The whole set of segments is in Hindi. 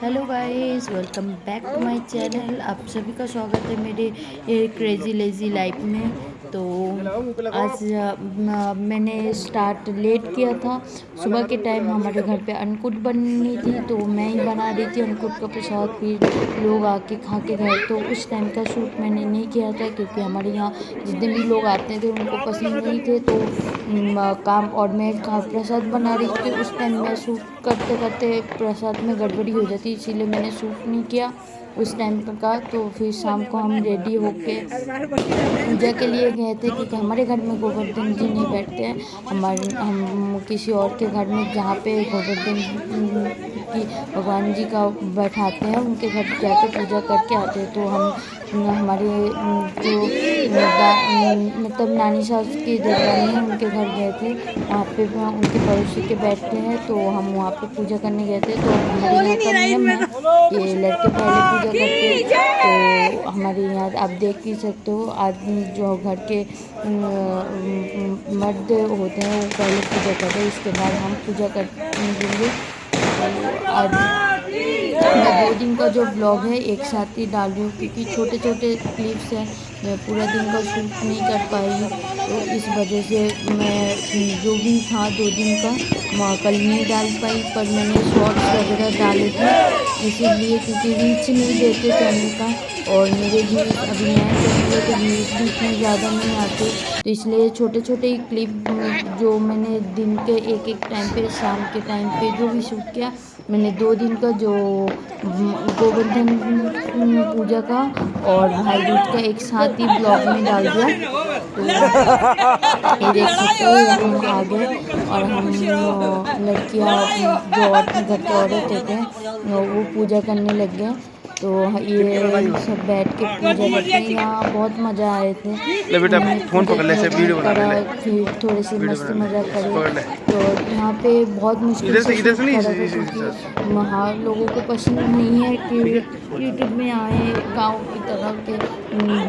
Hello guys, welcome back to my channel. आप सभी का स्वागत है मेरे क्रेज़ी लेज़ी लाइफ में। तो आज मैंने स्टार्ट लेट किया था। सुबह के टाइम हमारे घर पे अन्नकूट बननी थी, तो मैं ही बना रही थी अन्नकूट का प्रसाद। फिर लोग आके खा के गए, तो उस टाइम का शूट मैंने नहीं किया था, क्योंकि हमारे यहाँ जितने भी लोग आते थे उनको पसंद नहीं थे। तो काम और मैं प्रसाद बना रही थी, उस टाइम मैं शूट करते करते प्रसाद में गड़बड़ी हो जाती, इसीलिए मैंने शूट नहीं किया उस टाइम का। तो फिर शाम को हम रेडी होके पूजा के लिए गए थे, क्योंकि हमारे घर में गोवर्धन जी नहीं बैठते हैं। हम किसी और के घर में, जहाँ पे गोवर्धन की भगवान जी का बैठाते हैं, उनके घर जाके पूजा करके आते हैं। तो हम हमारे जो मतलब नानी सास की देवरानी है, उनके घर गए थे। वहाँ पे उनके पड़ोसी के बैठते हैं, तो हम वहाँ पे पूजा करने गए थे। तो हमारे यहाँ का नियम है कि लड़के पहले पूजा करते हैं। तो हमारे यहाँ आप देख ही सकते हो, आदमी जो घर के मर्द होते हैं वो पहले पूजा करते हैं, इसके बाद हम पूजा करेंगे। तो आज मैं 2 दिन का जो ब्लॉग है एक साथ ही डाल रही हूँ, क्योंकि छोटे छोटे क्लिप्स हैं, मैं पूरा दिन का शूट नहीं कर पाई। तो इस वजह से मैं जो भी था 2 दिन का कल नहीं डाल पाई, पर मैंने शॉर्ट्स वगैरह डाले थे, इसीलिए क्योंकि रीच नहीं देते चैनल का। और मेरे व्यूज़ अभी नया चैनल है, तो व्यूज़ भी इतने ज़्यादा नहीं आते, तो इसलिए छोटे छोटे ही क्लिप जो मैंने दिन के एक एक टाइम पे, शाम के टाइम पे जो भी शूट किया, मैंने 2 दिन का जो गोवर्धन पूजा का और भाई दूज का एक साथ ही ब्लॉग में डाल दिया। तो ये देख सकते हो, हम आ गए और हम लड़कियाँ जो घर के औरत होते हैं वो पूजा करने लग गए। तो ये सब बैठ के पूजा करते हैं, यहाँ बहुत मज़ा आए थे। फोन पकड़ ले, वीडियो बना ले, फिर थोड़े से मस्ती मज़ा करे। तो यहाँ पे बहुत मुश्किल से शूट करा था, क्योंकि वहाँ लोगों को पसंद नहीं है कि यूट्यूब में आए गांव की तरह के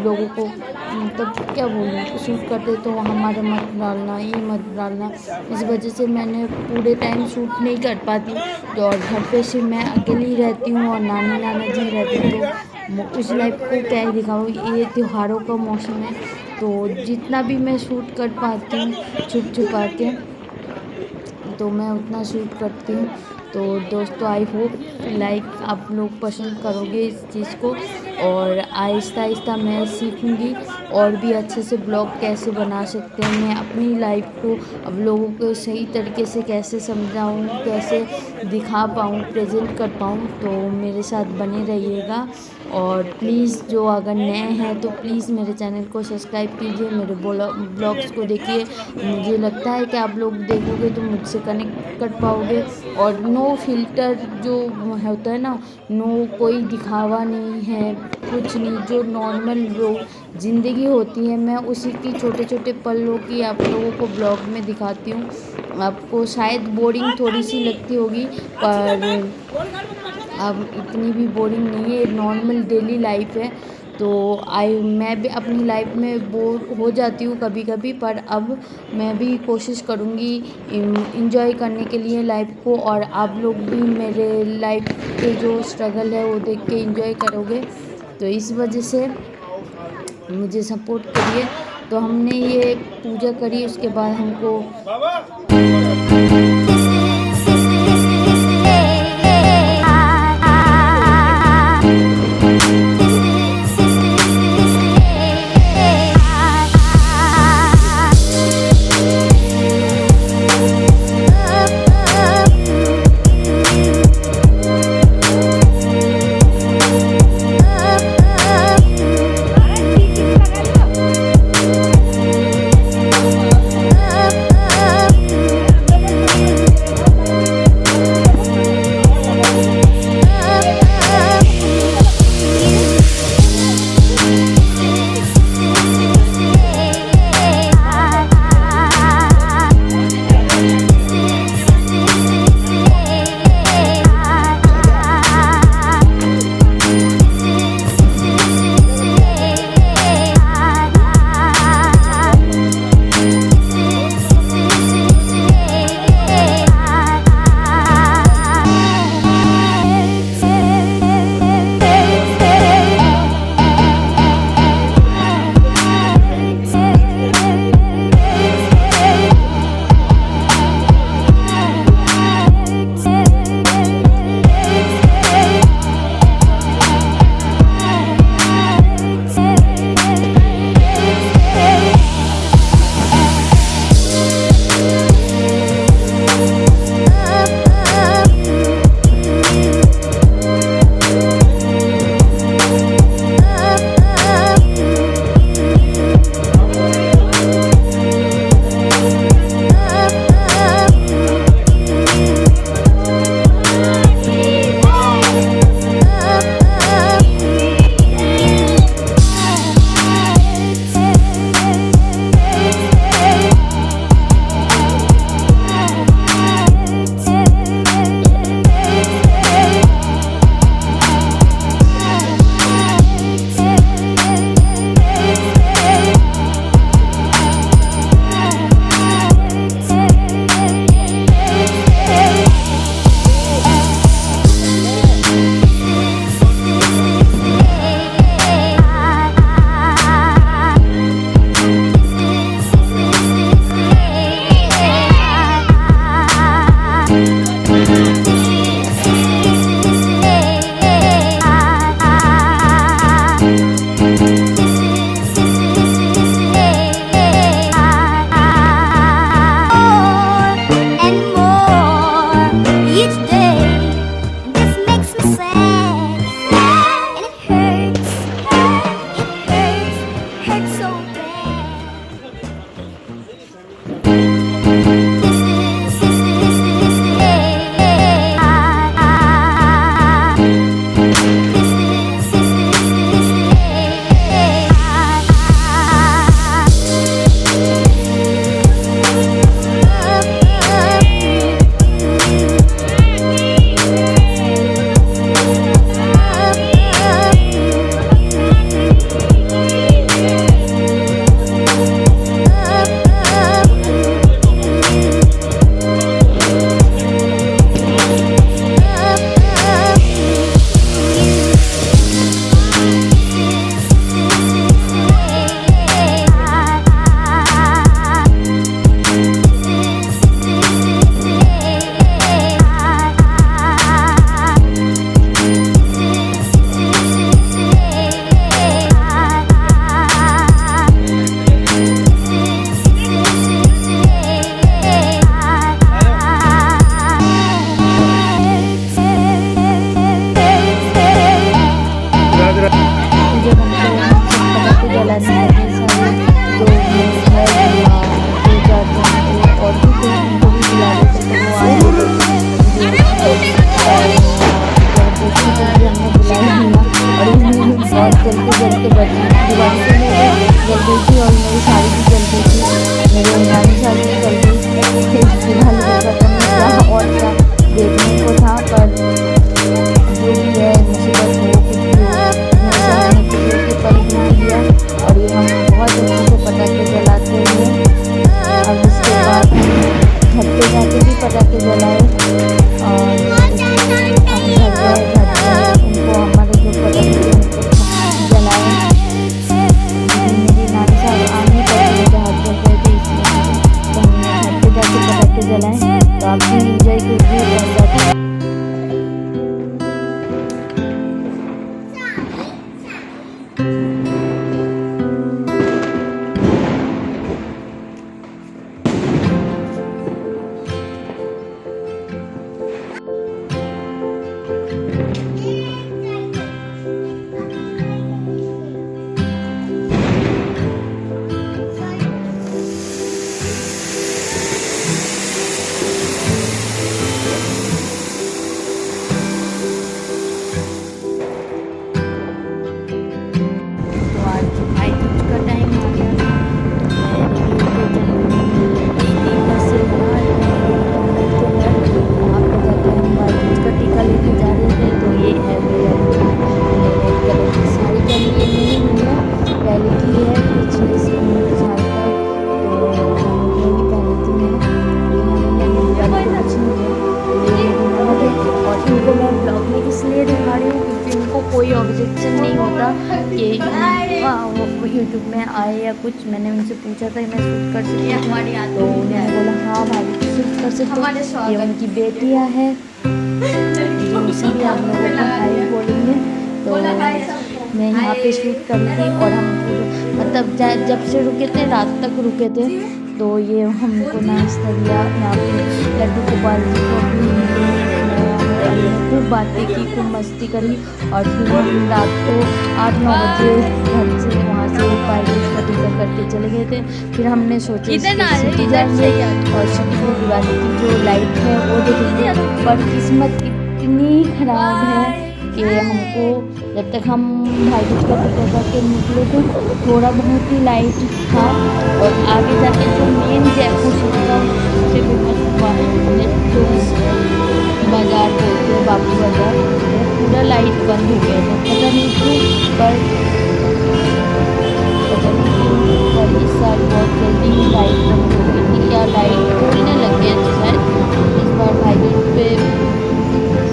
लोगों को, मतलब क्या बोलूँ, शूट करते तो हमारा मत डालना, ये मत डालना। इस वजह से मैंने पूरे टाइम शूट नहीं कर पाती। तो और घर पे सिर्फ मैं अकेली ही रहती हूँ और नानी नाना जी रहते हैं, तो उस लाइफ को क्या ही दिखाऊँ। ये त्योहारों का मौसम है, तो जितना भी मैं शूट कर पाती हूँ छुप छुपा के, तो मैं उतना शूट करती हूँ। तो दोस्तों, आई होप लाइक आप लोग पसंद करोगे इस चीज़ को, और आहिस्ता आहिस्ता मैं सीखूँगी और भी अच्छे से ब्लॉग कैसे बना सकते हैं, मैं अपनी लाइफ को अब लोगों को सही तरीके से कैसे समझाऊँ, कैसे दिखा पाऊँ, प्रेजेंट कर पाऊँ। तो मेरे साथ बने रहिएगा, और प्लीज़ जो अगर नए हैं तो प्लीज़ मेरे चैनल को सब्सक्राइब कीजिए, मेरे ब्लॉग्स को देखिए। मुझे लगता है कि आप लोग देखोगे तो मुझसे कनेक्ट कर पाओगे। और नो फिल्टर जो होता है ना, नो कोई दिखावा नहीं है, कुछ नहीं, जो नॉर्मल ज़िंदगी होती है, मैं उसी की छोटे छोटे पलों की आप लोगों को ब्लॉग में दिखाती हूँ। आपको शायद बोरिंग थोड़ी सी लगती होगी, पर अब इतनी भी बोरिंग नहीं है, नॉर्मल डेली लाइफ है। तो मैं भी अपनी लाइफ में बोर हो जाती हूँ कभी कभी, पर अब मैं भी कोशिश करूँगी इंजॉय करने के लिए लाइफ को, और आप लोग भी मेरे लाइफ के जो स्ट्रगल है वो देख के इंजॉय करोगे। तो इस वजह से मुझे सपोर्ट करिए। तो हमने ये पूजा करी, उसके बाद हमको sad, and it hurts, hurts so bad. This YouTube में आए या कुछ। मैंने उनसे पूछा था मैं शूट कर सकती हूँ, तो उन्होंने बोला हाँ भाई शूट कर सकते हो, ये उनकी बेटियाँ हैं जो सभी आप लोगों को हाई बोलेंगे। तो मैं यहाँ पे शूट कर थी और हम मतलब जब से रुके थे रात तक रुके थे, तो ये हमको नाश्ता दिया। यहाँ पे लड्डू गोपाल जी को भी खूब बातें की, खूब मस्ती करी और फिर हम रात को 8-9 बजे घर से वहाँ से पायलट का टिकट करके चले गए थे। फिर हमने सोचा सिटी जाएंगे और सिटी में दिवाली की जो लाइट है वो देखेंगे, पर किस्मत इतनी ख़राब है कि हमको जब तक हम भाईदूज का टिकट करके निकले थे थोड़ा बहुत ही लाइट था, और आगे जाके जो मेन जयपुर सिटी का सबसे फेमस हुआ जो बाज़ार बोलते हैं बापू बाज़ार, वो पूरा लाइट बंद हो गया था। पता नहीं क्यों, पर इस साल बहुत जल्दी ही लाइट बंद हो गई थी, क्या लाइट खोलने लग गए थे शायद इस बार भाईदूज पे,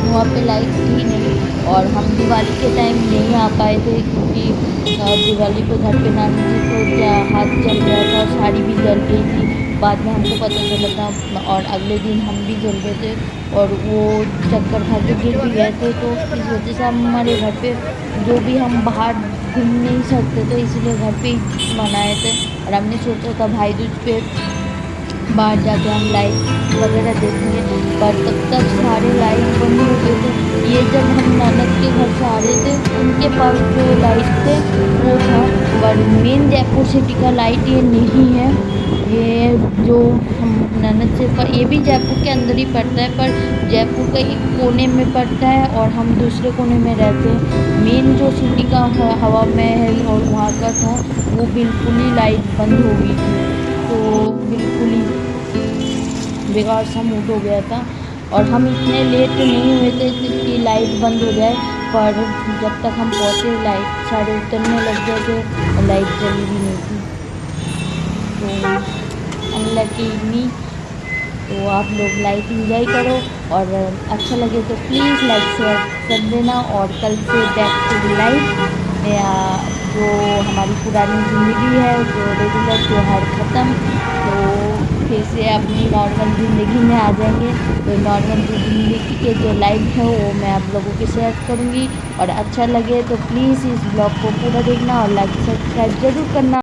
वहाँ पे लाइट थी नहीं। और हम दिवाली के टाइम नहीं आ पाए थे क्योंकि दिवाली पे घर पे नानी जी को क्या हाथ जल गया था, साड़ी भी जल गई थी, बाद में हमको पता चला था। और अगले दिन हम भी जल गए थे और वो चक्कर खा के गिर भी गए थे, तो इस वजह से हमारे घर पे जो भी हम बाहर घूम नहीं सकते थे, इसलिए घर पे ही मनाए थे। और हमने सोचा था भाई दूज पे बाहर जाके हम लाइट वगैरह देखेंगे, पर तब तक सारे लाइट बंद हो गए थे। ये जब हम ननद के घर से आ रहे थे, उनके पास जो लाइट थे वो था, पर मेन जयपुर सिटी का लाइट ये नहीं है। ये जो हम ननद से पर ये भी जयपुर के अंदर ही पड़ता है, पर जयपुर के एक कोने में पड़ता है और हम दूसरे कोने में रहते हैं। मेन जो सिटी का हवा महल और वहाँ का था वो बिल्कुल ही लाइट बंद हो गई थी, तो बिल्कुल ही बेकार सा मूड हो गया था। और हम इतने लेट नहीं हुए थे कि लाइट बंद हो जाए, पर जब तक हम पहुँचे लाइट सारे उतरने लग गए थे और लाइट चली भी नहीं थी, तो अनलकी मी। तो आप लोग लाइट इंजॉय करो और अच्छा लगे तो प्लीज़ लाइक शेयर कर देना। और कल से बैक टू लाइफ, या जो हमारी पुरानी ज़िंदगी है, जो रेगुलर त्योहार ख़त्म, तो फिर से अपनी नॉर्मल ज़िंदगी में आ जाएंगे। तो नॉर्मल ज़िंदगी के जो लाइफ है वो मैं आप लोगों के शेयर करूँगी। और अच्छा लगे तो प्लीज़ इस ब्लॉग को पूरा देखना और लाइक सब्सक्राइब ज़रूर करना।